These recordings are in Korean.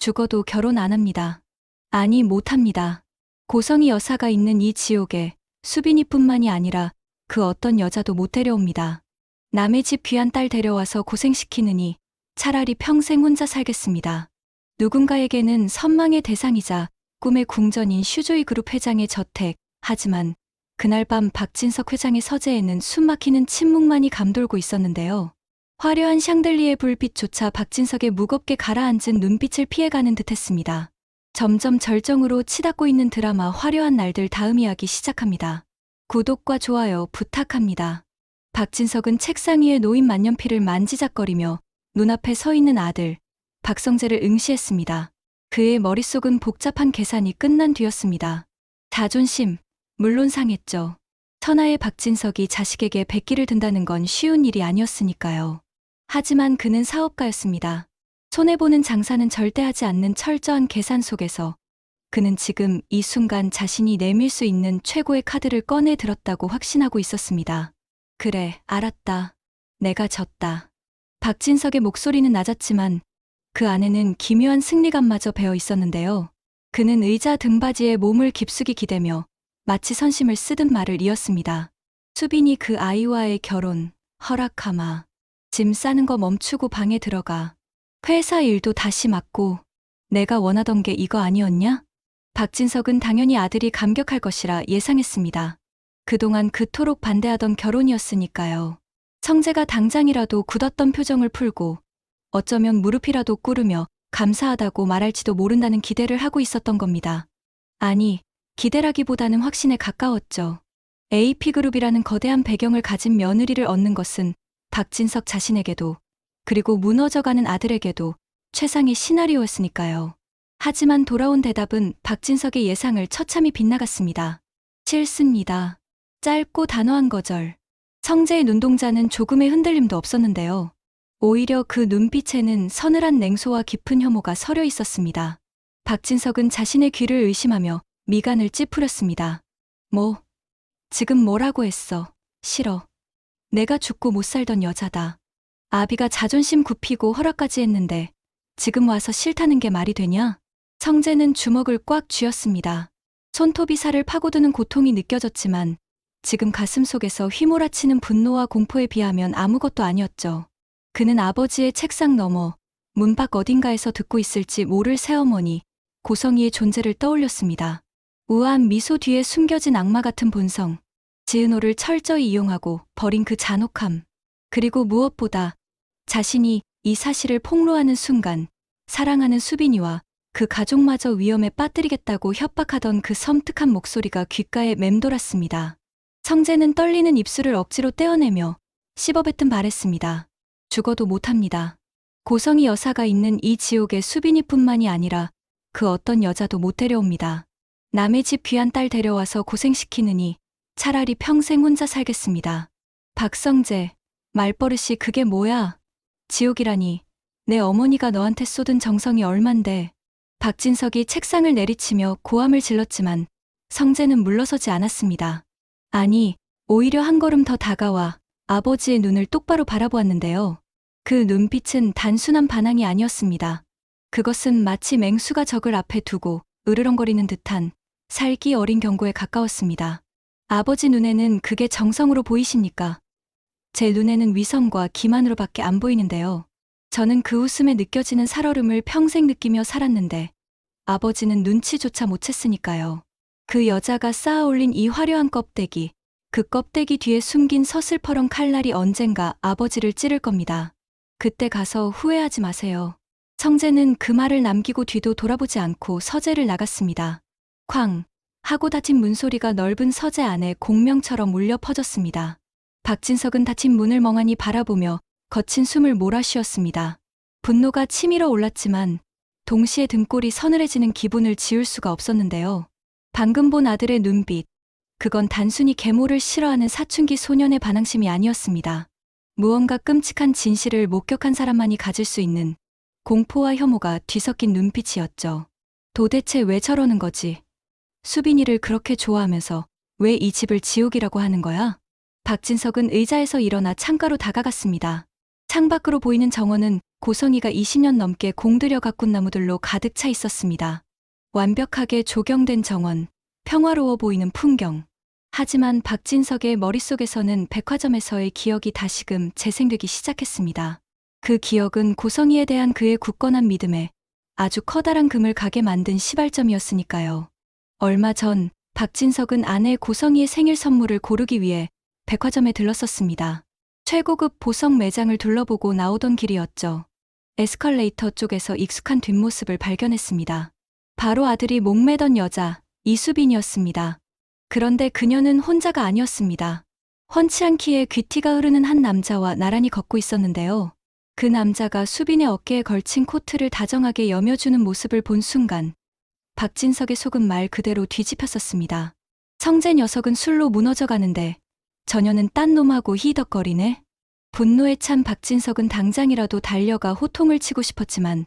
죽어도 결혼 안 합니다. 아니, 못합니다. 고성희 여사가 있는 이 지옥에 수빈이뿐만이 아니라 그 어떤 여자도 못 데려옵니다. 남의 집 귀한 딸 데려와서 고생시키느니 차라리 평생 혼자 살겠습니다. 누군가에게는 선망의 대상이자 꿈의 궁전인 슈조이 그룹 회장의 저택. 하지만 그날 밤 박진석 회장의 서재에는 숨막히는 침묵만이 감돌고 있었는데요. 화려한 샹들리에 불빛조차 박진석의 무겁게 가라앉은 눈빛을 피해가는 듯했습니다. 점점 절정으로 치닫고 있는 드라마 화려한 날들 다음 이야기 시작합니다. 구독과 좋아요 부탁합니다. 박진석은 책상 위에 놓인 만년필을 만지작거리며 눈앞에 서 있는 아들 박성재를 응시했습니다. 그의 머릿속은 복잡한 계산이 끝난 뒤였습니다. 자존심, 물론 상했죠. 천하의 박진석이 자식에게 백기를 든다는 건 쉬운 일이 아니었으니까요. 하지만 그는 사업가였습니다. 손해보는 장사는 절대 하지 않는 철저한 계산 속에서 그는 지금 이 순간 자신이 내밀 수 있는 최고의 카드를 꺼내 들었다고 확신하고 있었습니다. 그래, 알았다. 내가 졌다. 박진석의 목소리는 낮았지만 그 안에는 기묘한 승리감마저 배어 있었는데요. 그는 의자 등받이에 몸을 깊숙이 기대며 마치 선심을 쓰듯 말을 이었습니다. 수빈이 그 아이와의 결혼 허락하마. 짐 싸는 거 멈추고 방에 들어가. 회사 일도 다시 맡고. 내가 원하던 게 이거 아니었냐? 박진석은 당연히 아들이 감격할 것이라 예상했습니다. 그동안 그토록 반대하던 결혼이었으니까요. 성재가 당장이라도 굳었던 표정을 풀고 어쩌면 무릎이라도 꿇으며 감사하다고 말할지도 모른다는 기대를 하고 있었던 겁니다. 아니, 기대라기보다는 확신에 가까웠죠. AP그룹이라는 거대한 배경을 가진 며느리를 얻는 것은 박진석 자신에게도 그리고 무너져가는 아들에게도 최상의 시나리오였으니까요. 하지만 돌아온 대답은 박진석의 예상을 처참히 빗나갔습니다. 싫습니다. 짧고 단호한 거절. 성재의 눈동자는 조금의 흔들림도 없었는데요. 오히려 그 눈빛에는 서늘한 냉소와 깊은 혐오가 서려 있었습니다. 박진석은 자신의 귀를 의심하며 미간을 찌푸렸습니다. 지금 뭐라고 했어? 싫어. 내가 죽고 못 살던 여자다. 아비가 자존심 굽히고 허락까지 했는데 지금 와서 싫다는 게 말이 되냐? 성재는 주먹을 꽉 쥐었습니다. 손톱이 살을 파고드는 고통이 느껴졌지만 지금 가슴 속에서 휘몰아치는 분노와 공포에 비하면 아무것도 아니었죠. 그는 아버지의 책상 너머 문 밖 어딘가에서 듣고 있을지 모를 새어머니 고성희의 존재를 떠올렸습니다. 우아한 미소 뒤에 숨겨진 악마 같은 본성, 지은호를 철저히 이용하고 버린 그 잔혹함, 그리고 무엇보다 자신이 이 사실을 폭로하는 순간 사랑하는 수빈이와 그 가족마저 위험에 빠뜨리겠다고 협박하던 그 섬뜩한 목소리가 귓가에 맴돌았습니다. 성재는 떨리는 입술을 억지로 떼어내며 씹어뱉든 말했습니다. 죽어도 못합니다. 고성희 여사가 있는 이 지옥에 수빈이뿐만이 아니라 그 어떤 여자도 못 데려옵니다. 남의 집 귀한 딸 데려와서 고생시키느니 차라리 평생 혼자 살겠습니다. 박성재, 말버릇이 그게 뭐야? 지옥이라니. 내 어머니가 너한테 쏟은 정성이 얼만데. 박진석이 책상을 내리치며 고함을 질렀지만 성재는 물러서지 않았습니다. 아니, 오히려 한 걸음 더 다가와 아버지의 눈을 똑바로 바라보았는데요. 그 눈빛은 단순한 반항이 아니었습니다. 그것은 마치 맹수가 적을 앞에 두고 으르렁거리는 듯한 살기 어린 경고에 가까웠습니다. 아버지 눈에는 그게 정성으로 보이십니까? 제 눈에는 위선과 기만으로밖에 안 보이는데요. 저는 그 웃음에 느껴지는 살얼음을 평생 느끼며 살았는데 아버지는 눈치조차 못 챘으니까요. 그 여자가 쌓아 올린 이 화려한 껍데기, 그 껍데기 뒤에 숨긴 서슬퍼런 칼날이 언젠가 아버지를 찌를 겁니다. 그때 가서 후회하지 마세요. 성재는 그 말을 남기고 뒤도 돌아보지 않고 서재를 나갔습니다. 쾅! 하고 닫힌 문소리가 넓은 서재 안에 공명처럼 울려 퍼졌습니다. 박진석은 닫힌 문을 멍하니 바라보며 거친 숨을 몰아쉬었습니다. 분노가 치밀어 올랐지만 동시에 등골이 서늘해지는 기분을 지울 수가 없었는데요. 방금 본 아들의 눈빛, 그건 단순히 계모를 싫어하는 사춘기 소년의 반항심이 아니었습니다. 무언가 끔찍한 진실을 목격한 사람만이 가질 수 있는 공포와 혐오가 뒤섞인 눈빛이었죠. 도대체 왜 저러는 거지? 수빈이를 그렇게 좋아하면서 왜 이 집을 지옥이라고 하는 거야? 박진석은 의자에서 일어나 창가로 다가갔습니다. 창밖으로 보이는 정원은 고성이가 20년 넘게 공들여 가꾼 나무들로 가득 차 있었습니다. 완벽하게 조경된 정원, 평화로워 보이는 풍경. 하지만 박진석의 머릿속에서는 백화점에서의 기억이 다시금 재생되기 시작했습니다. 그 기억은 고성이에 대한 그의 굳건한 믿음에 아주 커다란 금을 가게 만든 시발점이었으니까요. 얼마 전 박진석은 아내 고성이의 생일 선물을 고르기 위해 백화점에 들렀었습니다. 최고급 보석 매장을 둘러보고 나오던 길이었죠. 에스컬레이터 쪽에서 익숙한 뒷모습을 발견했습니다. 바로 아들이 목매던 여자 이수빈이었습니다. 그런데 그녀는 혼자가 아니었습니다. 훤칠한 키에 귀티가 흐르는 한 남자와 나란히 걷고 있었는데요. 그 남자가 수빈의 어깨에 걸친 코트를 다정하게 여며주는 모습을 본 순간 박진석의 속은 말 그대로 뒤집혔었습니다. 성재 녀석은 술로 무너져 가는데 저녀는 딴 놈하고 히덕거리네. 분노에 찬 박진석은 당장이라도 달려가 호통을 치고 싶었지만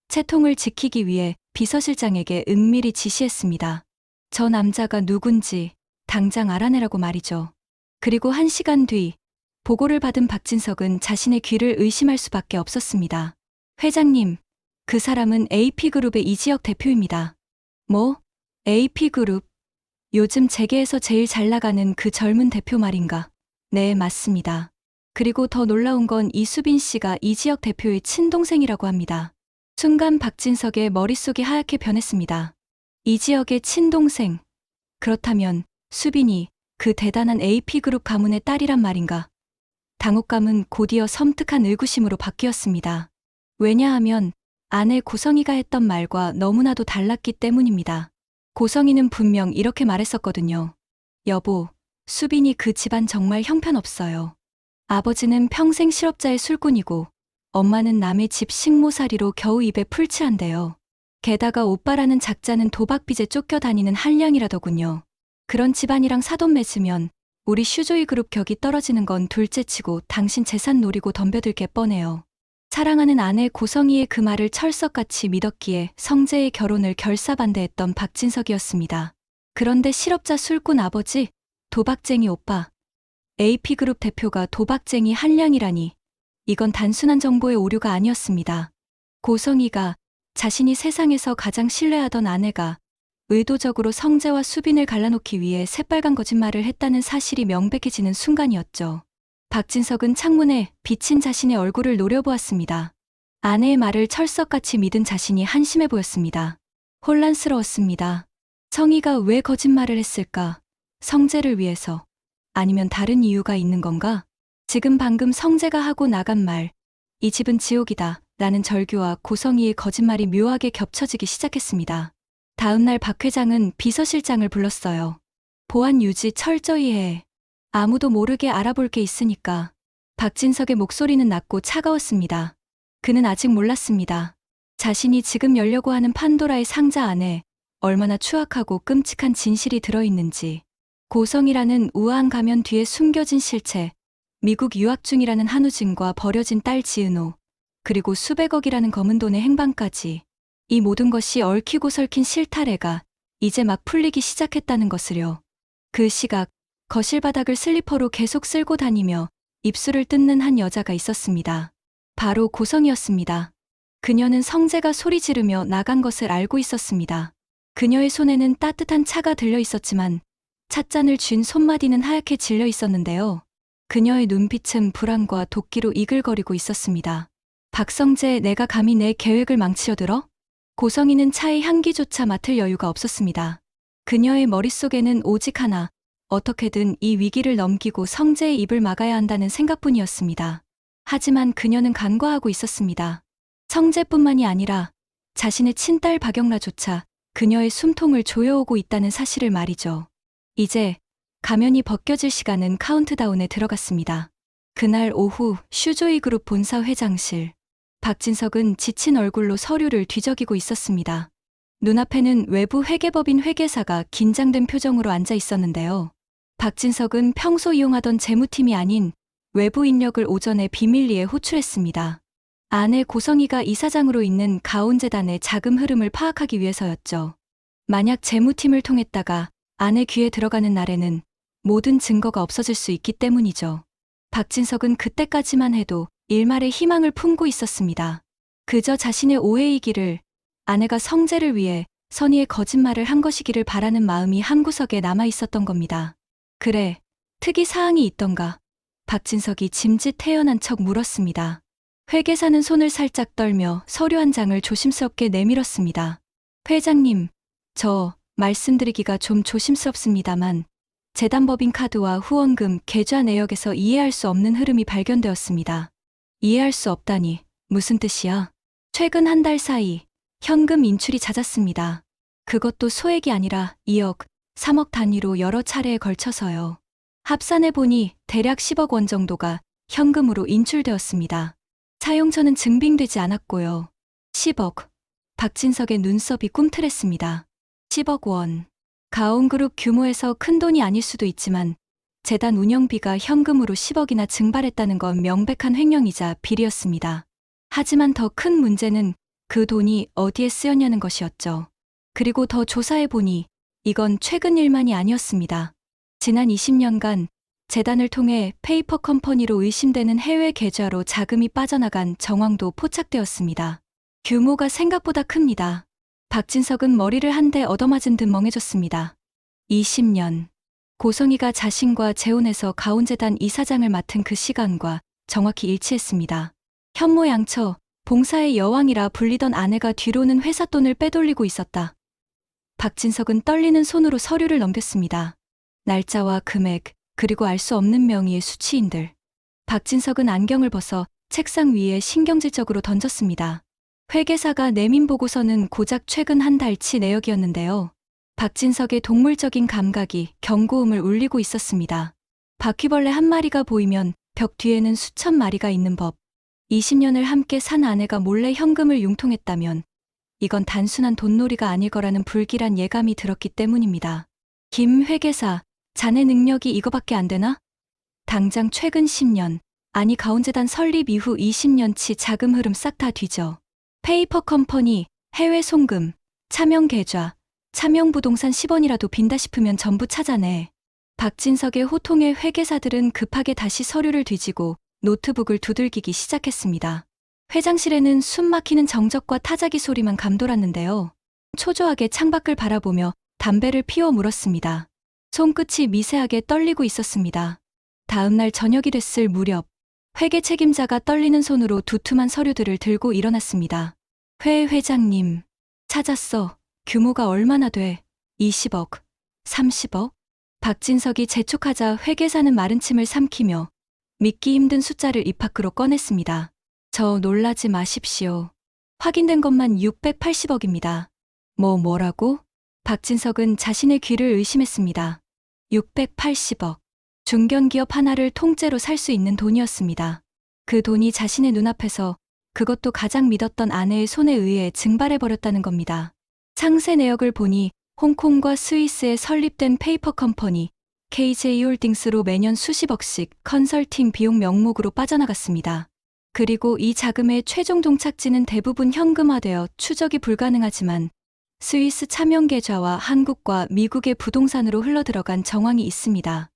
채통을 지키기 위해 비서실장에게 은밀히 지시했습니다. 저 남자가 누군지 당장 알아내라고 말이죠. 그리고 1시간 뒤 보고를 받은 박진석은 자신의 귀를 의심할 수밖에 없었습니다. 회장님, 그 사람은 AP그룹의 이지혁 대표입니다. 뭐? AP그룹? 요즘 재계에서 제일 잘 나가는 그 젊은 대표 말인가? 네, 맞습니다. 그리고 더 놀라운 건 이수빈 씨가 이지혁 대표의 친동생이라고 합니다. 순간 박진석의 머릿속이 하얗게 변했습니다. 이지혁의 친동생. 그렇다면 수빈이 그 대단한 AP그룹 가문의 딸이란 말인가? 당혹감은 곧이어 섬뜩한 의구심으로 바뀌었습니다. 왜냐하면 아내 고성이가 했던 말과 너무나도 달랐기 때문입니다. 고성이는 분명 이렇게 말했었거든요. 여보, 수빈이 그 집안 정말 형편없어요. 아버지는 평생 실업자의 술꾼이고 엄마는 남의 집 식모살이로 겨우 입에 풀칠한대요. 게다가 오빠라는 작자는 도박빚에 쫓겨다니는 한량이라더군요. 그런 집안이랑 사돈 맺으면 우리 슈조이 그룹 격이 떨어지는 건 둘째치고 당신 재산 노리고 덤벼들 게 뻔해요. 사랑하는 아내 고성이의 그 말을 철석같이 믿었기에 성재의 결혼을 결사반대했던 박진석이었습니다. 그런데 실업자 술꾼 아버지, 도박쟁이 오빠, AP그룹 대표가 도박쟁이 한량이라니 이건 단순한 정보의 오류가 아니었습니다. 고성이가 자신이 세상에서 가장 신뢰하던 아내가 의도적으로 성재와 수빈을 갈라놓기 위해 새빨간 거짓말을 했다는 사실이 명백해지는 순간이었죠. 박진석은 창문에 비친 자신의 얼굴을 노려보았습니다. 아내의 말을 철석같이 믿은 자신이 한심해 보였습니다. 혼란스러웠습니다. 성희가 왜 거짓말을 했을까? 성재를 위해서? 아니면 다른 이유가 있는 건가? 지금 방금 성재가 하고 나간 말, 이 집은 지옥이다 라는 절규와 고성희의 거짓말이 묘하게 겹쳐지기 시작했습니다. 다음 날 박 회장은 비서실장을 불렀어요. 보안 유지 철저히 해. 아무도 모르게 알아볼 게 있으니까. 박진석의 목소리는 낮고 차가웠습니다. 그는 아직 몰랐습니다. 자신이 지금 열려고 하는 판도라의 상자 안에 얼마나 추악하고 끔찍한 진실이 들어있는지. 고성이라는 우아한 가면 뒤에 숨겨진 실체, 미국 유학 중이라는 한우진과 버려진 딸 지은호, 그리고 수백억이라는 검은 돈의 행방까지. 이 모든 것이 얽히고 설킨 실타래가 이제 막 풀리기 시작했다는 것을요. 그 시각, 거실 바닥을 슬리퍼로 계속 쓸고 다니며 입술을 뜯는 한 여자가 있었습니다. 바로 고성이었습니다. 그녀는 성재가 소리 지르며 나간 것을 알고 있었습니다. 그녀의 손에는 따뜻한 차가 들려 있었지만 찻잔을 쥔 손마디는 하얗게 질려 있었는데요. 그녀의 눈빛은 불안과 도끼로 이글거리고 있었습니다. 박성재, 내가 감히 내 계획을 망치려 들어? 고성이는 차의 향기조차 맡을 여유가 없었습니다. 그녀의 머릿속에는 오직 하나, 어떻게든 이 위기를 넘기고 성재의 입을 막아야 한다는 생각뿐이었습니다. 하지만 그녀는 간과하고 있었습니다. 성재뿐만이 아니라 자신의 친딸 박영라조차 그녀의 숨통을 조여오고 있다는 사실을 말이죠. 이제 가면이 벗겨질 시간은 카운트다운에 들어갔습니다. 그날 오후 슈조이 그룹 본사 회장실. 박진석은 지친 얼굴로 서류를 뒤적이고 있었습니다. 눈앞에는 외부 회계법인 회계사가 긴장된 표정으로 앉아 있었는데요. 박진석은 평소 이용하던 재무팀이 아닌 외부 인력을 오전에 비밀리에 호출했습니다. 아내 고성이가 이사장으로 있는 가온재단의 자금 흐름을 파악하기 위해서였죠. 만약 재무팀을 통했다가 아내 귀에 들어가는 날에는 모든 증거가 없어질 수 있기 때문이죠. 박진석은 그때까지만 해도 일말의 희망을 품고 있었습니다. 그저 자신의 오해이기를, 아내가 성재를 위해 선의의 거짓말을 한 것이기를 바라는 마음이 한구석에 남아 있었던 겁니다. 그래, 특이 사항이 있던가? 박진석이 짐짓 태연한 척 물었습니다. 회계사는 손을 살짝 떨며 서류 한 장을 조심스럽게 내밀었습니다. 회장님, 저 말씀드리기가 좀 조심스럽습니다만 재단법인 카드와 후원금 계좌 내역에서 이해할 수 없는 흐름이 발견되었습니다. 이해할 수 없다니 무슨 뜻이야? 최근 한 달 사이 현금 인출이 잦았습니다. 그것도 소액이 아니라 2억, 3억 단위로 여러 차례에 걸쳐서요. 합산해 보니 대략 10억 원 정도가 현금으로 인출되었습니다. 사용처는 증빙되지 않았고요. 10억. 박진석의 눈썹이 꿈틀했습니다. 10억 원. 가온그룹 규모에서 큰 돈이 아닐 수도 있지만 재단 운영비가 현금으로 10억이나 증발했다는 건 명백한 횡령이자 비리였습니다. 하지만 더 큰 문제는 그 돈이 어디에 쓰였냐는 것이었죠. 그리고 더 조사해보니 이건 최근 일만이 아니었습니다. 지난 20년간 재단을 통해 페이퍼 컴퍼니로 의심되는 해외 계좌로 자금이 빠져나간 정황도 포착되었습니다. 규모가 생각보다 큽니다. 박진석은 머리를 한 대 얻어맞은 듯 멍해졌습니다. 20년. 고성이가 자신과 재혼해서 가온재단 이사장을 맡은 그 시간과 정확히 일치했습니다. 현모양처 봉사의 여왕이라 불리던 아내가 뒤로는 회사 돈을 빼돌리고 있었다. 박진석은 떨리는 손으로 서류를 넘겼습니다. 날짜와 금액, 그리고 알 수 없는 명의의 수취인들. 박진석은 안경을 벗어 책상 위에 신경질적으로 던졌습니다. 회계사가 내민 보고서는 고작 최근 한 달치 내역이었는데요. 박진석의 동물적인 감각이 경고음을 울리고 있었습니다. 바퀴벌레 한 마리가 보이면 벽 뒤에는 수천 마리가 있는 법. 20년을 함께 산 아내가 몰래 현금을 융통했다면 이건 단순한 돈놀이가 아닐 거라는 불길한 예감이 들었기 때문입니다. 김 회계사, 자네 능력이 이거밖에 안 되나? 당장 최근 10년, 아니 가온재단 설립 이후 20년치 자금 흐름 싹 다 뒤져. 페이퍼 컴퍼니, 해외 송금, 차명 계좌, 차명 부동산 10원이라도 빈다 싶으면 전부 찾아내. 박진석의 호통에 회계사들은 급하게 다시 서류를 뒤지고 노트북을 두들기기 시작했습니다. 회장실에는 숨 막히는 정적과 타자기 소리만 감돌았는데요. 초조하게 창밖을 바라보며 담배를 피워 물었습니다. 손끝이 미세하게 떨리고 있었습니다. 다음 날 저녁이 됐을 무렵, 회계 책임자가 떨리는 손으로 두툼한 서류들을 들고 일어났습니다. 회 회장님, 찾았어. 규모가 얼마나 돼? 20억, 30억? 박진석이 재촉하자 회계사는 마른 침을 삼키며 믿기 힘든 숫자를 입 밖으로 꺼냈습니다. 저 놀라지 마십시오. 확인된 것만 680억입니다. 뭐라고? 박진석은 자신의 귀를 의심했습니다. 680억. 중견기업 하나를 통째로 살 수 있는 돈이었습니다. 그 돈이 자신의 눈앞에서, 그것도 가장 믿었던 아내의 손에 의해 증발해버렸다는 겁니다. 상세 내역을 보니 홍콩과 스위스에 설립된 페이퍼 컴퍼니 KJ홀딩스로 매년 수십억씩 컨설팅 비용 명목으로 빠져나갔습니다. 그리고 이 자금의 최종 종착지는 대부분 현금화되어 추적이 불가능하지만 스위스 차명 계좌와 한국과 미국의 부동산으로 흘러들어간 정황이 있습니다.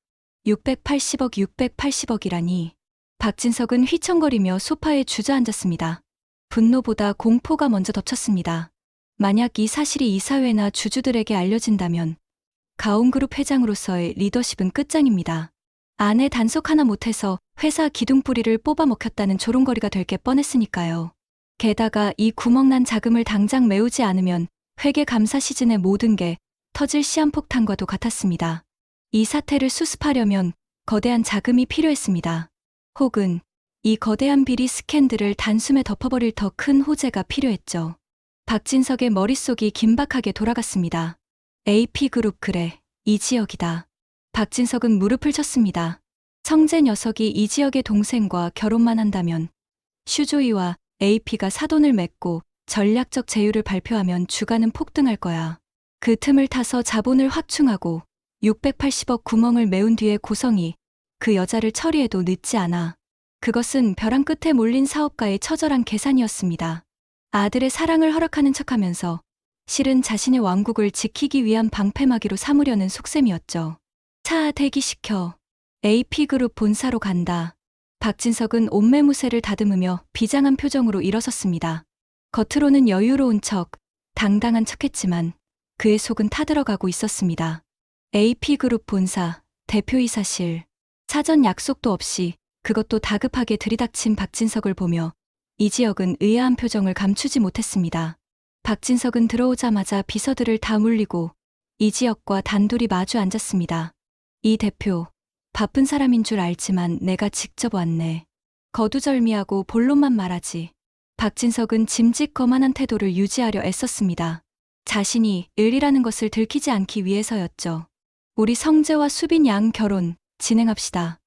680억 680억이라니. 박진석은 휘청거리며 소파에 주저앉았습니다. 분노보다 공포가 먼저 덮쳤습니다. 만약 이 사실이 이사회나 주주들에게 알려진다면 가온그룹 회장으로서의 리더십은 끝장입니다. 아내 단속 하나 못해서 회사 기둥뿌리를 뽑아먹혔다는 조롱거리가 될 게 뻔했으니까요. 게다가 이 구멍난 자금을 당장 메우지 않으면 회계 감사 시즌의 모든 게 터질 시한폭탄과도 같았습니다. 이 사태를 수습하려면 거대한 자금이 필요했습니다. 혹은 이 거대한 비리 스캔들을 단숨에 덮어버릴 더 큰 호재가 필요했죠. 박진석의 머릿속이 긴박하게 돌아갔습니다. AP그룹 그래, 이 지역이다. 박진석은 무릎을 쳤습니다. 성재 녀석이 이 지역의 동생과 결혼만 한다면 슈조이와 AP가 사돈을 맺고 전략적 제휴를 발표하면 주가는 폭등할 거야. 그 틈을 타서 자본을 확충하고 680억 구멍을 메운 뒤에 고성이 그 여자를 처리해도 늦지 않아. 그것은 벼랑 끝에 몰린 사업가의 처절한 계산이었습니다. 아들의 사랑을 허락하는 척하면서 실은 자신의 왕국을 지키기 위한 방패막이로 삼으려는 속셈이었죠. 차 대기시켜. AP그룹 본사로 간다. 박진석은 옷매무새를 다듬으며 비장한 표정으로 일어섰습니다. 겉으로는 여유로운 척, 당당한 척했지만 그의 속은 타들어가고 있었습니다. AP그룹 본사, 대표이사실. 사전 약속도 없이 그것도 다급하게 들이닥친 박진석을 보며 이지혁은 의아한 표정을 감추지 못했습니다. 박진석은 들어오자마자 비서들을 다 물리고 이지혁과 단둘이 마주 앉았습니다. 이 대표, 바쁜 사람인 줄 알지만 내가 직접 왔네. 거두절미하고 본론만 말하지. 박진석은 짐짓거만한 태도를 유지하려 애썼습니다. 자신이 을이라는 것을 들키지 않기 위해서였죠. 우리 성재와 수빈 양 결혼 진행합시다.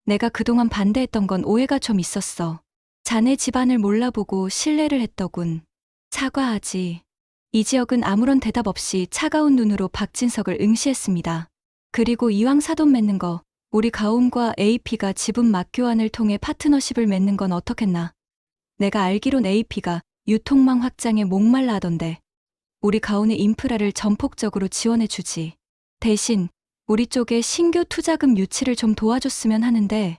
내가 그동안 반대했던 건 오해가 좀 있었어. 자네 집안을 몰라보고 신뢰를 했더군. 사과하지. 이지혁은 아무런 대답 없이 차가운 눈으로 박진석을 응시했습니다. 그리고 이왕 사돈 맺는 거 우리 가온과 AP가 지분 맞교환을 통해 파트너십을 맺는 건 어떻겠나. 내가 알기론 AP가 유통망 확장에 목말라 하던데 우리 가온의 인프라를 전폭적으로 지원해주지. 대신 우리 쪽에 신규 투자금 유치를 좀 도와줬으면 하는데.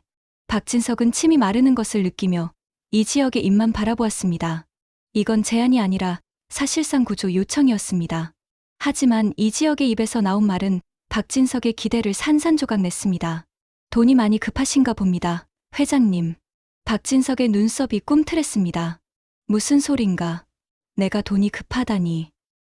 박진석은 침이 마르는 것을 느끼며 이지혁의 입만 바라보았습니다. 이건 제안이 아니라 사실상 구조 요청이었습니다. 하지만 이지혁의 입에서 나온 말은 박진석의 기대를 산산조각 냈습니다. 돈이 많이 급하신가 봅니다, 회장님. 박진석의 눈썹이 꿈틀했습니다. 무슨 소린가. 내가 돈이 급하다니.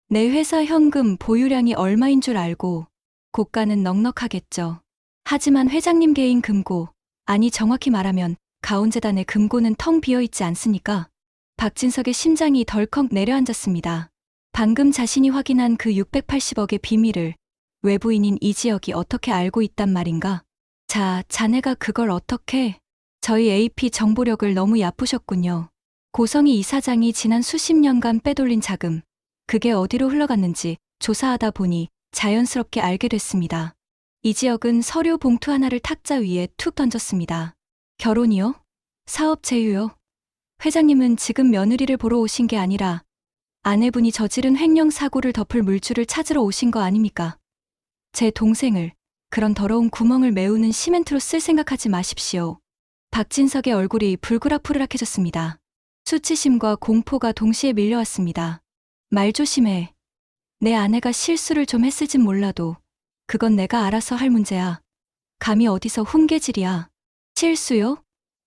내 회사 현금 보유량이 얼마인 줄 알고. 고가는 넉넉하겠죠. 하지만 회장님 개인 금고, 아니 정확히 말하면 가온재단의 금고는 텅 비어있지 않습니까? 박진석의 심장이 덜컥 내려앉았습니다. 방금 자신이 확인한 그 680억의 비밀을 외부인인 이지혁이 어떻게 알고 있단 말인가? 자, 자네가 그걸 어떻게? 저희 AP 정보력을 너무 얕부셨군요. 고성희 이사장이 지난 수십 년간 빼돌린 자금, 그게 어디로 흘러갔는지 조사하다 보니 자연스럽게 알게 됐습니다. 이지혁은 서류 봉투 하나를 탁자 위에 툭 던졌습니다. 결혼이요? 사업 제휴요? 회장님은 지금 며느리를 보러 오신 게 아니라 아내분이 저지른 횡령 사고를 덮을 물줄을 찾으러 오신 거 아닙니까? 제 동생을 그런 더러운 구멍을 메우는 시멘트로 쓸 생각하지 마십시오. 박진석의 얼굴이 불그락푸르락해졌습니다. 수치심과 공포가 동시에 밀려왔습니다. 말 조심해. 내 아내가 실수를 좀 했을진 몰라도 그건 내가 알아서 할 문제야. 감히 어디서 훈계질이야. 실수요?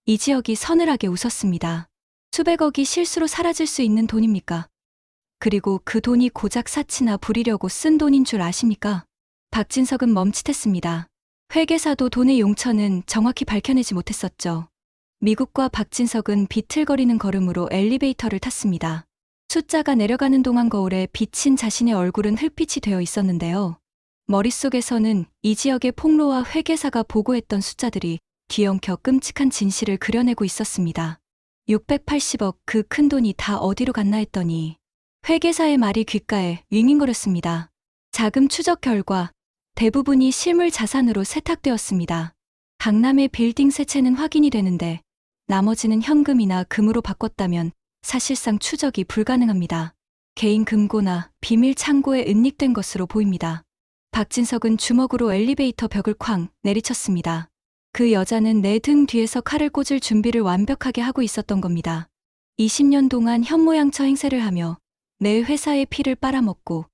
이지혁이 서늘하게 웃었습니다. 수백억이 실수로 사라질 수 있는 돈입니까? 그리고 그 돈이 고작 사치나 부리려고 쓴 돈인 줄 아십니까? 박진석은 멈칫했습니다. 회계사도 돈의 용처는 정확히 밝혀내지 못했었죠. 미국과 박진석은 비틀거리는 걸음으로 엘리베이터를 탔습니다. 숫자가 내려가는 동안 거울에 비친 자신의 얼굴은 흙빛이 되어 있었는데요. 머릿속에서는 이지혁의 폭로와 회계사가 보고했던 숫자들이 뒤엉켜 끔찍한 진실을 그려내고 있었습니다. 680억 그 큰 돈이 다 어디로 갔나 했더니 회계사의 말이 귓가에 윙윙거렸습니다. 자금 추적 결과 대부분이 실물 자산으로 세탁되었습니다. 강남의 빌딩 세 채는 확인이 되는데 나머지는 현금이나 금으로 바꿨다면 사실상 추적이 불가능합니다. 개인 금고나 비밀 창고에 은닉된 것으로 보입니다. 박진석은 주먹으로 엘리베이터 벽을 쾅 내리쳤습니다. 그 여자는 내 등 뒤에서 칼을 꽂을 준비를 완벽하게 하고 있었던 겁니다. 20년 동안 현모양처 행세를 하며 내 회사의 피를 빨아먹고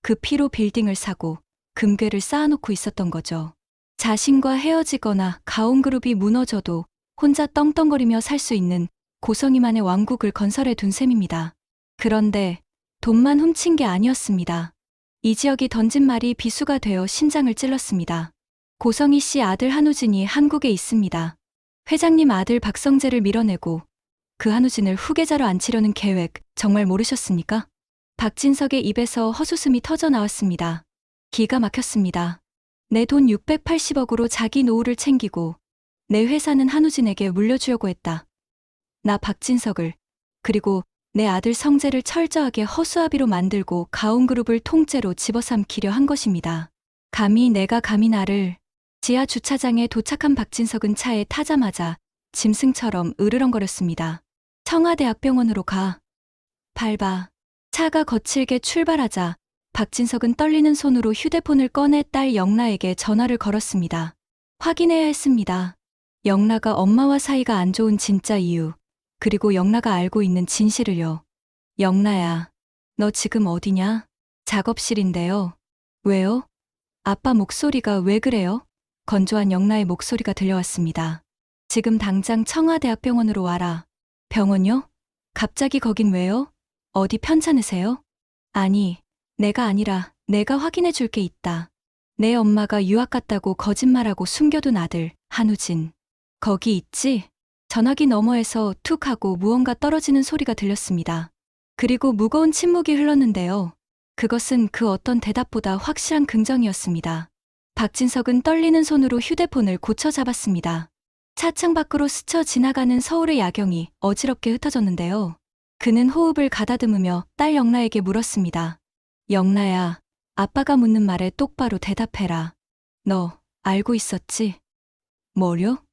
그 피로 빌딩을 사고 금괴를 쌓아놓고 있었던 거죠. 자신과 헤어지거나 가온그룹이 무너져도 혼자 떵떵거리며 살 수 있는 고성희만의 왕국을 건설해 둔 셈입니다. 그런데 돈만 훔친 게 아니었습니다. 이지혁이 던진 말이 비수가 되어 심장을 찔렀습니다. 고성희 씨 아들 한우진이 한국에 있습니다. 회장님 아들 박성재를 밀어내고 그 한우진을 후계자로 앉히려는 계획 정말 모르셨습니까? 박진석의 입에서 헛웃음이 터져 나왔습니다. 기가 막혔습니다. 내 돈 680억으로 자기 노후를 챙기고 내 회사는 한우진에게 물려주려고 했다. 나 박진석을, 그리고 내 아들 성재를 철저하게 허수아비로 만들고 가온그룹을 통째로 집어삼키려 한 것입니다. 감히 나를. 지하 주차장에 도착한 박진석은 차에 타자마자 짐승처럼 으르렁거렸습니다. 청와대학병원으로 가. 밟아. 차가 거칠게 출발하자 박진석은 떨리는 손으로 휴대폰을 꺼내 딸 영라에게 전화를 걸었습니다. 확인해야 했습니다. 영라가 엄마와 사이가 안 좋은 진짜 이유, 그리고 영라가 알고 있는 진실을요. 영라야, 너 지금 어디냐? 작업실인데요. 왜요? 아빠 목소리가 왜 그래요? 건조한 영라의 목소리가 들려왔습니다. 지금 당장 청와대학병원으로 와라. 병원요? 갑자기 거긴 왜요? 어디 편찮으세요? 아니, 내가 아니라 내가 확인해 줄 게 있다. 내 엄마가 유학 갔다고 거짓말하고 숨겨둔 아들, 한우진. 거기 있지? 전화기 너머에서 툭 하고 무언가 떨어지는 소리가 들렸습니다. 그리고 무거운 침묵이 흘렀는데요. 그것은 그 어떤 대답보다 확실한 긍정이었습니다. 박진석은 떨리는 손으로 휴대폰을 고쳐 잡았습니다. 차창 밖으로 스쳐 지나가는 서울의 야경이 어지럽게 흩어졌는데요. 그는 호흡을 가다듬으며 딸 영라에게 물었습니다. 영라야, 아빠가 묻는 말에 똑바로 대답해라. 너 알고 있었지? 뭐요?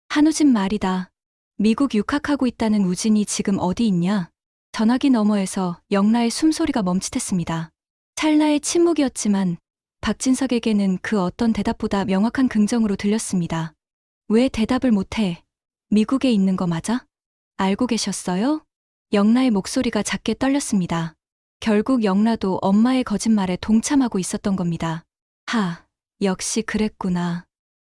한우진 말이다. 미국 육학하고 있다는 우진이 지금 어디 있냐? 전화기 너머에서 영라의 숨소리가 멈칫했습니다. 찰나의 침묵이었지만 박진석에게는 그 어떤 대답보다 명확한 긍정으로 들렸습니다. 왜 대답을 못해? 미국에 있는 거 맞아? 알고 계셨어요? 영라의 목소리가 작게 떨렸습니다. 결국 영라도 엄마의 거짓말에 동참하고 있었던 겁니다. 역시 그랬구나.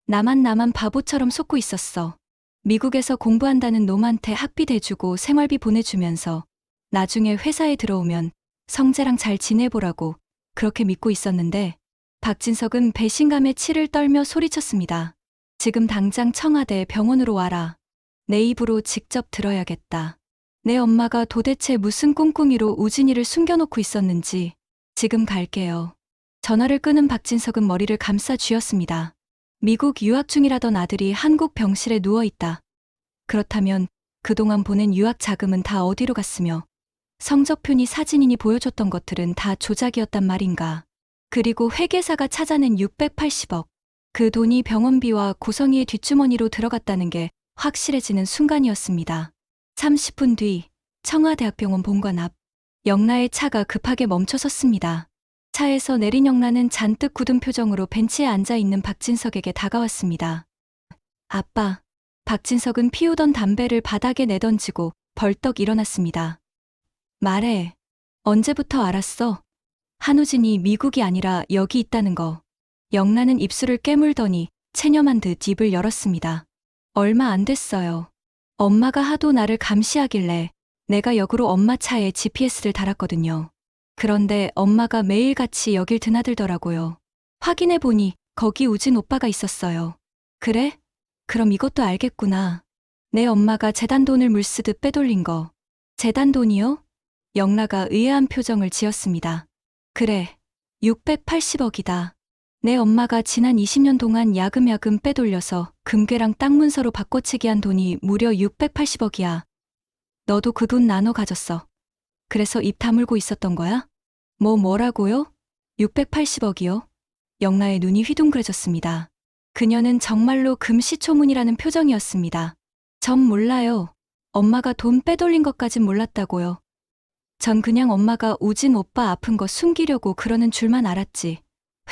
나만 바보처럼 속고 있었어. 미국에서 공부한다는 놈한테 학비 대주고 생활비 보내주면서 나중에 회사에 들어오면 성재랑 잘 지내보라고 그렇게 믿고 있었는데 박진석은 배신감에 치를 떨며 소리쳤습니다. 지금 당장 청와대 병원으로 와라. 내 입으로 직접 들어야겠다. 내 엄마가 도대체 무슨 꿍꿍이로 우진이를 숨겨놓고 있었는지. 지금 갈게요. 전화를 끊은 박진석은 머리를 감싸 쥐었습니다. 미국 유학 중이라던 아들이 한국 병실에 누워있다. 그렇다면 그동안 보낸 유학 자금은 다 어디로 갔으며 성적표니 사진이니 보여줬던 것들은 다 조작이었단 말인가. 그리고 회계사가 찾아낸 680억. 그 돈이 병원비와 고성이의 뒷주머니로 들어갔다는 게 확실해지는 순간이었습니다. 30분 뒤 청와대학병원 본관 앞 영라의 차가 급하게 멈춰섰습니다. 차에서 내린 영라는 잔뜩 굳은 표정으로 벤치에 앉아있는 박진석에게 다가왔습니다. 아빠. 박진석은 피우던 담배를 바닥에 내던지고 벌떡 일어났습니다. 말해. 언제부터 알았어? 한우진이 미국이 아니라 여기 있다는 거. 영라는 입술을 깨물더니 체념한 듯 입을 열었습니다. 얼마 안 됐어요. 엄마가 하도 나를 감시하길래 내가 역으로 엄마 차에 GPS를 달았거든요. 그런데 엄마가 매일같이 여길 드나들더라고요. 확인해보니 거기 우진 오빠가 있었어요. 그래? 그럼 이것도 알겠구나. 내 엄마가 재단 돈을 물쓰듯 빼돌린 거. 재단 돈이요? 영라가 의아한 표정을 지었습니다. 그래, 680억이다. 내 엄마가 지난 20년 동안 야금야금 빼돌려서 금괴랑 땅 문서로 바꿔치기 한 돈이 무려 680억이야. 너도 그 돈 나눠 가졌어. 그래서 입 다물고 있었던 거야? 뭐라고요? 680억이요? 영라의 눈이 휘둥그레졌습니다. 그녀는 정말로 금시초문이라는 표정이었습니다. 전 몰라요. 엄마가 돈 빼돌린 것까진 몰랐다고요. 전 그냥 엄마가 우진 오빠 아픈 거 숨기려고 그러는 줄만 알았지.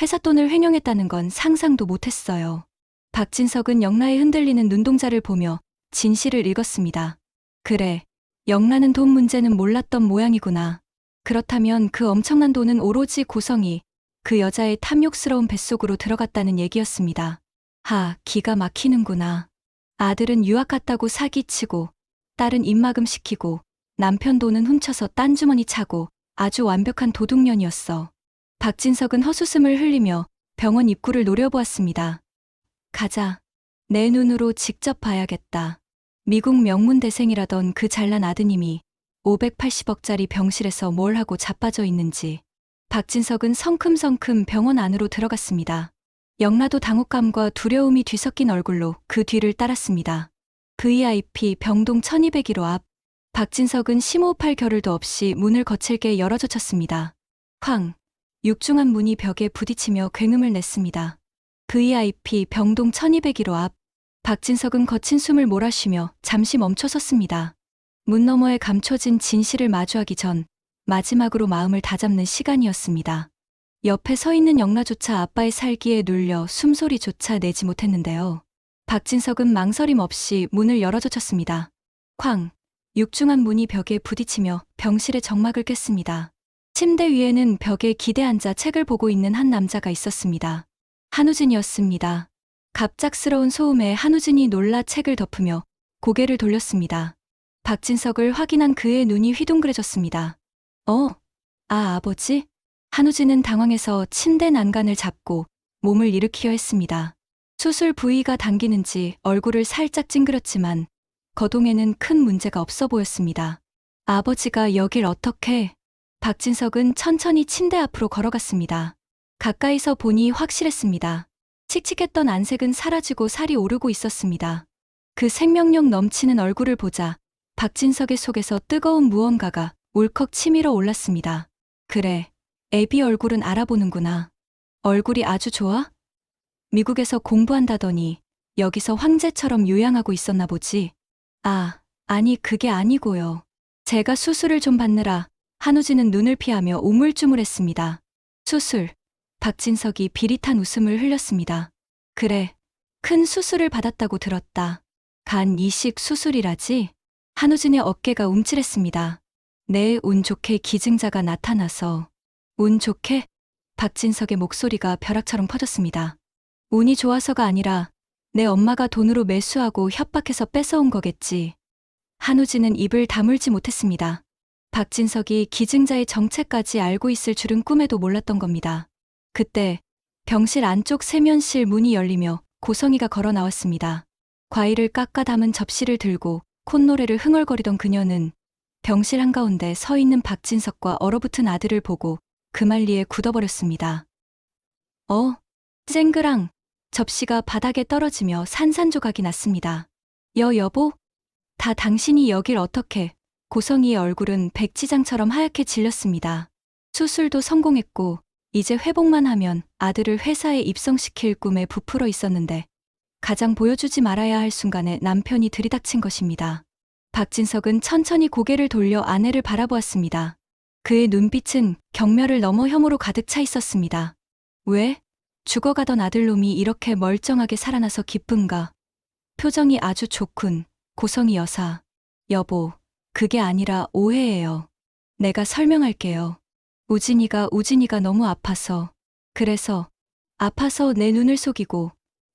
회사 돈을 횡령했다는 건 상상도 못했어요. 박진석은 영라의 흔들리는 눈동자를 보며 진실을 읽었습니다. 그래, 영라는 돈 문제는 몰랐던 모양이구나. 그렇다면 그 엄청난 돈은 오로지 고성이 그 여자의 탐욕스러운 뱃속으로 들어갔다는 얘기였습니다. 기가 막히는구나. 아들은 유학 갔다고 사기치고 딸은 입막음 시키고 남편 돈은 훔쳐서 딴 주머니 차고 아주 완벽한 도둑년이었어. 박진석은 헛웃음을 흘리며 병원 입구를 노려보았습니다. 가자. 내 눈으로 직접 봐야겠다. 미국 명문대생이라던 그 잘난 아드님이 580억짜리 병실에서 뭘 하고 자빠져 있는지. 박진석은 성큼성큼 병원 안으로 들어갔습니다. 영라도 당혹감과 두려움이 뒤섞인 얼굴로 그 뒤를 따랐습니다. VIP 병동 1201호 앞. 박진석은 심호흡할 겨를도 없이 문을 거칠게 열어젖혔습니다. 쾅! 육중한 문이 벽에 부딪히며 굉음을 냈습니다. VIP 병동 1201호 앞. 박진석은 거친 숨을 몰아쉬며 잠시 멈춰섰습니다. 문 너머에 감춰진 진실을 마주하기 전 마지막으로 마음을 다잡는 시간이었습니다. 옆에 서 있는 영라조차 아빠의 살기에 눌려 숨소리조차 내지 못했는데요. 박진석은 망설임 없이 문을 열어젖혔습니다. 쾅! 육중한 문이 벽에 부딪히며 병실의 정막을 깼습니다. 침대 위에는 벽에 기대 앉아 책을 보고 있는 한 남자가 있었습니다. 한우진이었습니다. 갑작스러운 소음에 한우진이 놀라 책을 덮으며 고개를 돌렸습니다. 박진석을 확인한 그의 눈이 휘둥그레졌습니다. 아버지? 한우진은 당황해서 침대 난간을 잡고 몸을 일으키려 했습니다. 수술 부위가 당기는지 얼굴을 살짝 찡그렸지만 거동에는 큰 문제가 없어 보였습니다. 아버지가 여길 어떻게? 박진석은 천천히 침대 앞으로 걸어갔습니다. 가까이서 보니 확실했습니다. 칙칙했던 안색은 사라지고 살이 오르고 있었습니다. 그 생명력 넘치는 얼굴을 보자 박진석의 속에서 뜨거운 무언가가 울컥 치밀어 올랐습니다. 그래, 애비 얼굴은 알아보는구나. 얼굴이 아주 좋아? 미국에서 공부한다더니 여기서 황제처럼 요양하고 있었나 보지? 아니 그게 아니고요. 제가 수술을 좀 받느라 한우진은 눈을 피하며 우물쭈물했습니다. 수술. 박진석이 비릿한 웃음을 흘렸습니다. 그래, 큰 수술을 받았다고 들었다. 간 이식 수술이라지? 한우진의 어깨가 움찔했습니다. 네, 운 좋게 기증자가 나타나서. 운 좋게? 박진석의 목소리가 벼락처럼 퍼졌습니다. 운이 좋아서가 아니라 내 엄마가 돈으로 매수하고 협박해서 뺏어온 거겠지. 한우진은 입을 다물지 못했습니다. 박진석이 기증자의 정체까지 알고 있을 줄은 꿈에도 몰랐던 겁니다. 그때 병실 안쪽 세면실 문이 열리며 고성이가 걸어 나왔습니다. 과일을 깎아 담은 접시를 들고 콧노래를 흥얼거리던 그녀는 병실 한가운데 서 있는 박진석과 얼어붙은 아들을 보고 그말리에 굳어버렸습니다. 쨍그랑 접시가 바닥에 떨어지며 산산조각이 났습니다. 여보? 다 당신이 여길 어떻게? 고성이의 얼굴은 백지장처럼 하얗게 질렸습니다. 수술도 성공했고 이제 회복만 하면 아들을 회사에 입성시킬 꿈에 부풀어 있었는데 가장 보여주지 말아야 할 순간에 남편이 들이닥친 것입니다. 박진석은 천천히 고개를 돌려 아내를 바라보았습니다. 그의 눈빛은 경멸을 넘어 혐오로 가득 차 있었습니다. 왜? 죽어가던 아들놈이 이렇게 멀쩡하게 살아나서 기쁜가? 표정이 아주 좋군, 고성이 여사. 여보, 그게 아니라 오해예요. 내가 설명할게요. 우진이가 너무 아파서. 그래서 아파서 내 눈을 속이고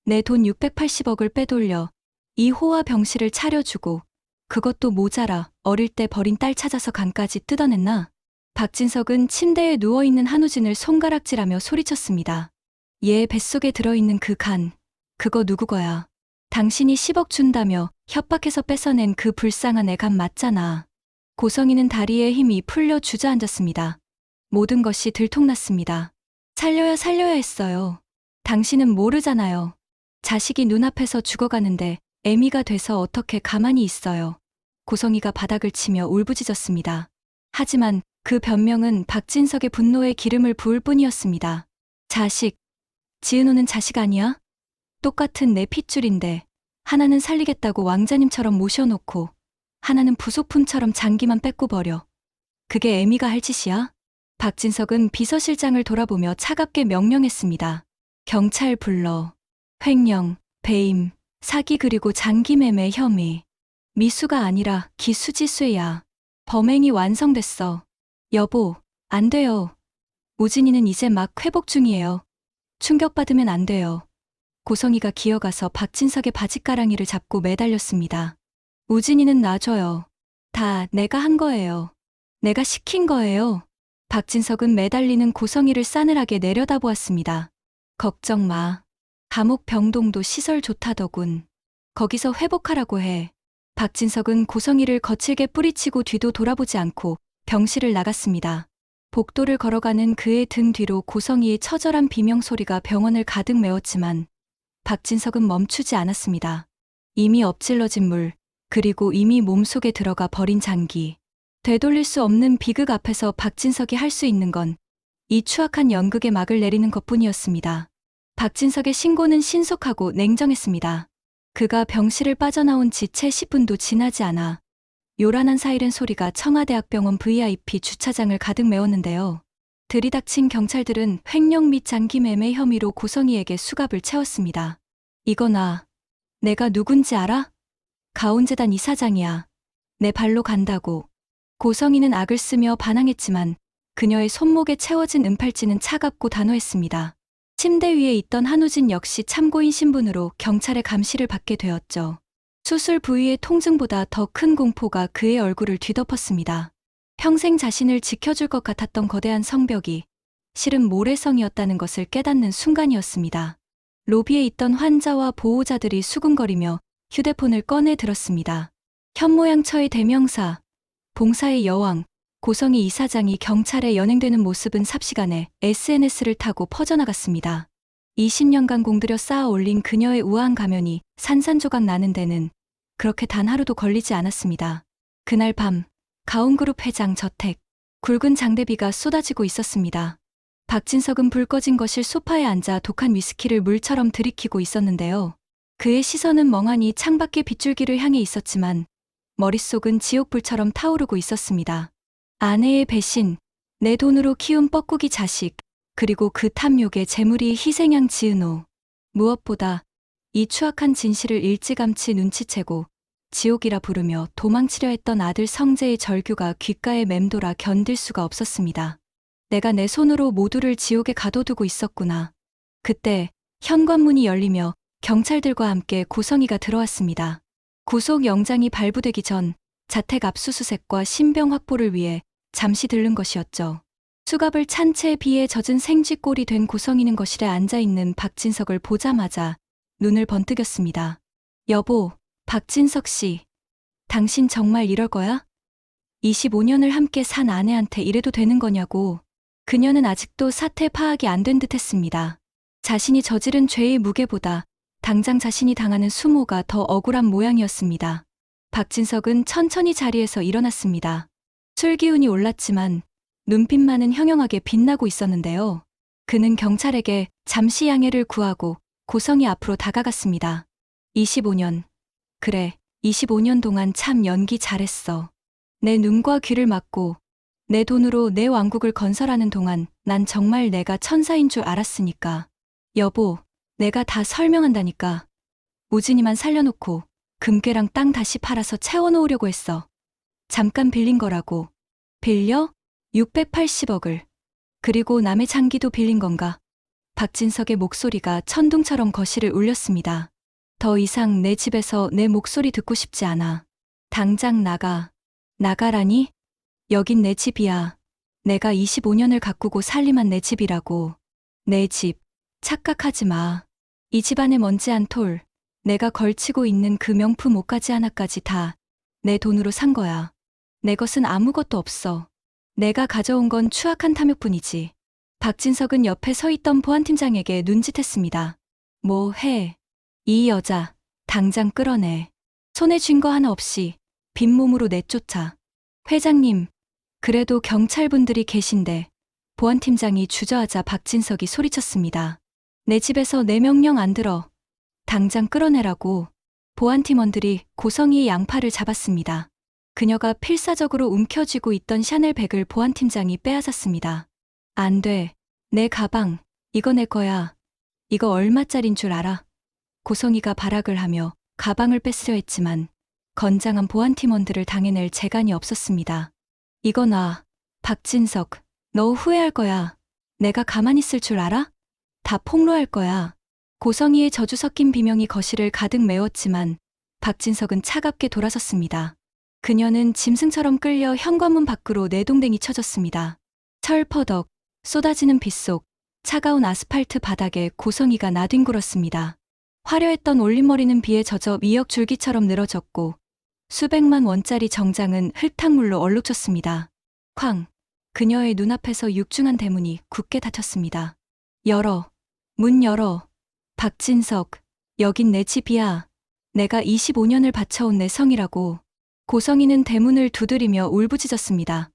내 돈 680억을 빼돌려 이 호화 병실을 차려주고 그것도 모자라 어릴 때 버린 딸 찾아서 간까지 뜯어냈나? 박진석은 침대에 누워있는 한우진을 손가락질하며 소리쳤습니다. 얘 뱃속에 들어있는 그 간, 그거 누구 거야? 당신이 10억 준다며 협박해서 뺏어낸 그 불쌍한 애 간 맞잖아. 고성이는 다리에 힘이 풀려 주저앉았습니다. 모든 것이 들통났습니다. 살려야 했어요. 당신은 모르잖아요. 자식이 눈앞에서 죽어가는데 애미가 돼서 어떻게 가만히 있어요. 고성이가 바닥을 치며 울부짖었습니다. 하지만 그 변명은 박진석의 분노에 기름을 부을 뿐이었습니다. 자식. 지은호는 자식 아니야? 똑같은 내 핏줄인데 하나는 살리겠다고 왕자님처럼 모셔놓고 하나는 부속품처럼 장기만 뺏고 버려. 그게 애미가 할 짓이야? 박진석은 비서실장을 돌아보며 차갑게 명령했습니다. 경찰 불러. 횡령, 배임, 사기 그리고 장기매매 혐의. 미수가 아니라 기수지수야. 범행이 완성됐어. 여보, 안 돼요. 우진이는 이제 막 회복 중이에요. 충격받으면 안 돼요. 고성이가 기어가서 박진석의 바지가랑이를 잡고 매달렸습니다. 우진이는 놔줘요. 다 내가 한 거예요. 내가 시킨 거예요. 박진석은 매달리는 고성이를 싸늘하게 내려다보았습니다. 걱정 마. 감옥 병동도 시설 좋다더군. 거기서 회복하라고 해. 박진석은 고성이를 거칠게 뿌리치고 뒤도 돌아보지 않고 병실을 나갔습니다. 복도를 걸어가는 그의 등 뒤로 고성이의 처절한 비명소리가 병원을 가득 메웠지만 박진석은 멈추지 않았습니다. 이미 엎질러진 물, 그리고 이미 몸속에 들어가 버린 장기. 되돌릴 수 없는 비극 앞에서 박진석이 할 수 있는 건 이 추악한 연극에 막을 내리는 것뿐이었습니다. 박진석의 신고는 신속하고 냉정했습니다. 그가 병실을 빠져나온 지 채 10분도 지나지 않아 요란한 사이렌 소리가 청와대학병원 VIP 주차장을 가득 메웠는데요. 들이닥친 경찰들은 횡령 및 장기매매 혐의로 고성이에게 수갑을 채웠습니다. 이거 놔. 내가 누군지 알아? 가온재단 이사장이야. 내 발로 간다고. 고성이는 악을 쓰며 반항했지만 그녀의 손목에 채워진 은팔찌는 차갑고 단호했습니다. 침대 위에 있던 한우진 역시 참고인 신분으로 경찰의 감시를 받게 되었죠. 수술 부위의 통증보다 더 큰 공포가 그의 얼굴을 뒤덮었습니다. 평생 자신을 지켜줄 것 같았던 거대한 성벽이 실은 모래성이었다는 것을 깨닫는 순간이었습니다. 로비에 있던 환자와 보호자들이 수군거리며 휴대폰을 꺼내 들었습니다. 현모양처의 대명사, 봉사의 여왕, 고성희 이사장이 경찰에 연행되는 모습은 삽시간에 SNS를 타고 퍼져나갔습니다. 20년간 공들여 쌓아 올린 그녀의 우아한 가면이 산산조각 나는 데는 그렇게 단 하루도 걸리지 않았습니다. 그날 밤, 가온그룹 회장 저택, 굵은 장대비가 쏟아지고 있었습니다. 박진석은 불 꺼진 거실 소파에 앉아 독한 위스키를 물처럼 들이키고 있었는데요. 그의 시선은 멍하니 창밖의 빗줄기를 향해 있었지만 머릿속은 지옥불처럼 타오르고 있었습니다. 아내의 배신, 내 돈으로 키운 뻐꾸기 자식, 그리고 그 탐욕의 재물이 희생양 지은호. 무엇보다 이 추악한 진실을 일찌감치 눈치채고 지옥이라 부르며 도망치려 했던 아들 성재의 절규가 귓가에 맴돌아 견딜 수가 없었습니다. 내가 내 손으로 모두를 지옥에 가둬두고 있었구나. 그때 현관문이 열리며 경찰들과 함께 고성희가 들어왔습니다. 구속영장이 발부되기 전 자택 압수수색과 신병 확보를 위해 잠시 들른 것이었죠. 수갑을 찬 채 비에 젖은 생쥐꼴이 된 고성희는 거실에 앉아있는 박진석을 보자마자 눈을 번뜩였습니다. 여보, 박진석 씨, 당신 정말 이럴 거야? 25년을 함께 산 아내한테 이래도 되는 거냐고. 그녀는 아직도 사태 파악이 안 된 듯 했습니다. 자신이 저지른 죄의 무게보다 당장 자신이 당하는 수모가 더 억울한 모양이었습니다. 박진석은 천천히 자리에서 일어났습니다. 술 기운이 올랐지만 눈빛만은 형형하게 빛나고 있었는데요. 그는 경찰에게 잠시 양해를 구하고 고성희 앞으로 다가갔습니다. 25년. 그래, 25년 동안 참 연기 잘했어. 내 눈과 귀를 막고 내 돈으로 내 왕국을 건설하는 동안 난 정말 내가 천사인 줄 알았으니까. 여보, 내가 다 설명한다니까. 우진이만 살려놓고 금괴랑 땅 다시 팔아서 채워놓으려고 했어. 잠깐 빌린 거라고. 빌려? 680억을. 그리고 남의 장기도 빌린 건가? 박진석의 목소리가 천둥처럼 거실을 울렸습니다. 더 이상 내 집에서 내 목소리 듣고 싶지 않아. 당장 나가. 나가라니? 여긴 내 집이야. 내가 25년을 가꾸고 살림한 내 집이라고. 내 집. 착각하지 마. 이 집안의 먼지 한 톨, 내가 걸치고 있는 그 명품 옷가지 하나까지 다 내 돈으로 산 거야. 내 것은 아무것도 없어. 내가 가져온 건 추악한 탐욕뿐이지. 박진석은 옆에 서 있던 보안팀장에게 눈짓했습니다. 뭐 해. 이 여자, 당장 끌어내. 손에 쥔 거 하나 없이 빈몸으로 내쫓아. 회장님, 그래도 경찰분들이 계신데. 보안팀장이 주저하자 박진석이 소리쳤습니다. 내 집에서 내 명령 안 들어. 당장 끌어내라고. 보안팀원들이 고성희의 양팔을 잡았습니다. 그녀가 필사적으로 움켜쥐고 있던 샤넬 백을 보안팀장이 빼앗았습니다. 안 돼. 내 가방, 이거 내 거야. 이거 얼마짜린 줄 알아? 고성희가 발악을 하며 가방을 뺏으려 했지만 건장한 보안팀원들을 당해낼 재간이 없었습니다. 이거 놔. 박진석, 너 후회할 거야. 내가 가만히 있을 줄 알아? 다 폭로할 거야. 고성희의 저주 섞인 비명이 거실을 가득 메웠지만 박진석은 차갑게 돌아섰습니다. 그녀는 짐승처럼 끌려 현관문 밖으로 내동댕이 쳐졌습니다. 철퍼덕, 쏟아지는 빗속, 차가운 아스팔트 바닥에 고성희가 나뒹굴었습니다. 화려했던 올림머리는 비에 젖어 미역줄기처럼 늘어졌고 수백만 원짜리 정장은 흙탕물로 얼룩졌습니다. 쾅! 그녀의 눈앞에서 육중한 대문이 굳게 닫혔습니다. 열어. 문 열어. 박진석, 여긴 내 집이야. 내가 25년을 바쳐온 내 성이라고. 고성희는 대문을 두드리며 울부짖었습니다.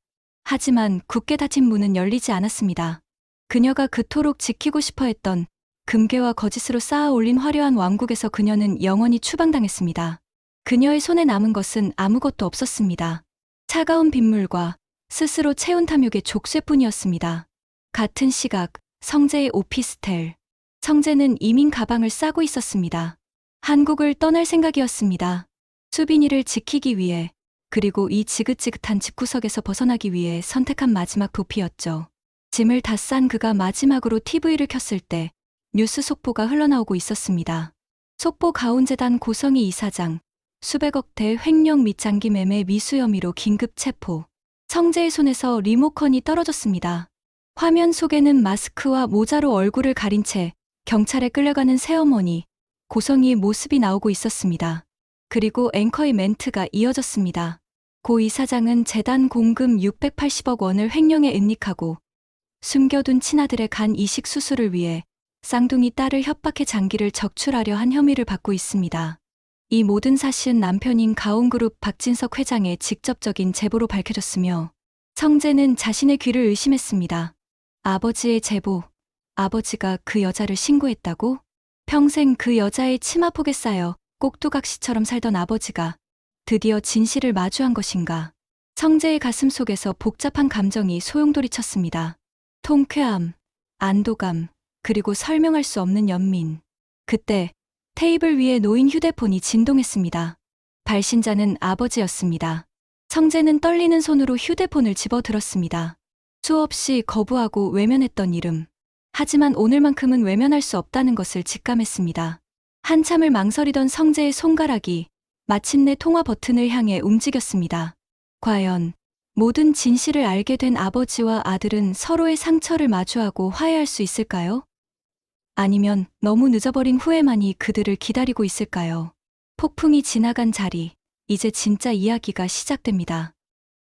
하지만 굳게 닫힌 문은 열리지 않았습니다. 그녀가 그토록 지키고 싶어 했던 금괴와 거짓으로 쌓아 올린 화려한 왕국에서 그녀는 영원히 추방당했습니다. 그녀의 손에 남은 것은 아무것도 없었습니다. 차가운 빗물과 스스로 채운 탐욕의 족쇄뿐이었습니다. 같은 시각, 성재의 오피스텔. 성재는 이민 가방을 싸고 있었습니다. 한국을 떠날 생각이었습니다. 수빈이를 지키기 위해, 그리고 이 지긋지긋한 집구석에서 벗어나기 위해 선택한 마지막 도피였죠. 짐을 다 싼 그가 마지막으로 TV를 켰을 때 뉴스 속보가 흘러나오고 있었습니다. 속보 가온재단 고성희 이사장, 수백억 대 횡령 및 장기 매매 미수 혐의로 긴급 체포. 성재의 손에서 리모컨이 떨어졌습니다. 화면 속에는 마스크와 모자로 얼굴을 가린 채 경찰에 끌려가는 새어머니, 고성희의 모습이 나오고 있었습니다. 그리고 앵커의 멘트가 이어졌습니다. 고 이사장은 재단 공금 680억 원을 횡령에 은닉하고 숨겨둔 친아들의 간 이식 수술을 위해 쌍둥이 딸을 협박해 장기를 적출하려 한 혐의를 받고 있습니다. 이 모든 사실은 남편인 가온그룹 박진석 회장의 직접적인 제보로 밝혀졌으며 성재는 자신의 귀를 의심했습니다. 아버지의 제보, 아버지가 그 여자를 신고했다고? 평생 그 여자의 치마폭에 쌓여 꼭두각시처럼 살던 아버지가 드디어 진실을 마주한 것인가? 성재의 가슴 속에서 복잡한 감정이 소용돌이쳤습니다. 통쾌함, 안도감, 그리고 설명할 수 없는 연민. 그때 테이블 위에 놓인 휴대폰이 진동했습니다. 발신자는 아버지였습니다. 성재는 떨리는 손으로 휴대폰을 집어들었습니다. 수없이 거부하고 외면했던 이름. 하지만 오늘만큼은 외면할 수 없다는 것을 직감했습니다. 한참을 망설이던 성재의 손가락이 마침내 통화 버튼을 향해 움직였습니다. 과연 모든 진실을 알게 된 아버지와 아들은 서로의 상처를 마주하고 화해할 수 있을까요? 아니면 너무 늦어버린 후회만이 그들을 기다리고 있을까요? 폭풍이 지나간 자리, 이제 진짜 이야기가 시작됩니다.